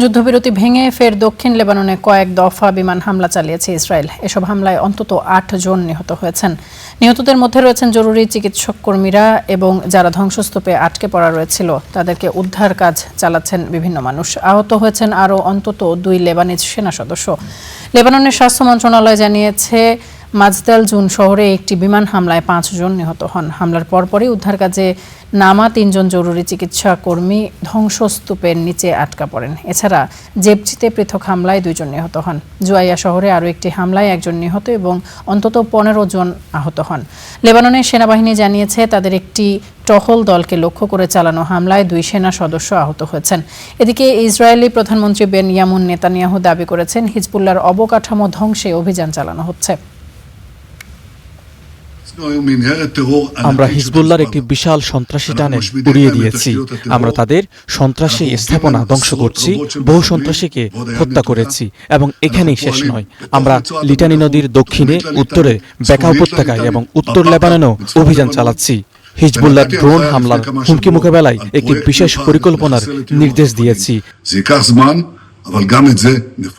যুদ্ধবিরতি ভেঙে ফের দক্ষিণ লেবাননে কয়েক দফা বিমান হামলা চালিয়েছে ইসরায়েল। এসব হামলায় অন্তত ৮ জন নিহত হয়েছেন। নিহতদের মধ্যে রয়েছেন জরুরি চিকিৎসক কর্মীরা এবং যারা ধ্বংসস্তূপে আটকে পড়া রয়েছিল তাদেরকে উদ্ধার কাজ চালাচ্ছেন বিভিন্ন মানুষ। আহত হয়েছেন আরও অন্তত 2 লেবানিজ সেনা সদস্য। লেবাননের স্বাস্থ্য মন্ত্রণালয় জানিয়েছে মাজদাল জুন শহরে একটি বিমান হামলায় 5 জন নিহত হন। হামলার পরপরই উদ্ধার কাজে নামা 3 জন জরুরি চিকিৎসা কর্মী ধ্বংসস্তূপের নিচে আটকা পড়েন। এছাড়া জেবচিতে পৃথক হামলায় 2 জন নিহত হন। জুয়াইয়া শহরে আরও একটি হামলায় 1 জন নিহত এবং অন্তত 15 জন আহত হন। লেবাননের সেনাবাহিনী জানিয়েছে তাদের একটি টহল দলকে লক্ষ্য করে চালানো হামলায় 2 সেনা সদস্য আহত হয়েছেন। এদিকে ইসরায়েলি প্রধানমন্ত্রী বেনিয়ামিন নেতানিয়াহু দাবি করেছেন হিজবুল্লাহর অবকাঠামো ধ্বংসে অভিযান চালানো হচ্ছে। আমরা হিজবুল্লাহর একটি বিশাল সন্ত্রাসী টানেল উড়িয়ে দিয়েছি। আমরা তাদের সন্ত্রাসী স্থাপনা ধ্বংস করছি, বহু সন্ত্রাসীকে হত্যা করেছি এবং এখানেই শেষ নয়। আমরা লিটানি নদীর দক্ষিণে, উত্তরে, বেকা উপত্যকায় এবং উত্তর লেবাননেও অভিযান চালাচ্ছি। হিজবুল্লাহর ড্রোন হামলার হুমকি মোকাবেলায় একটি বিশেষ পরিকল্পনার নির্দেশ দিয়েছি।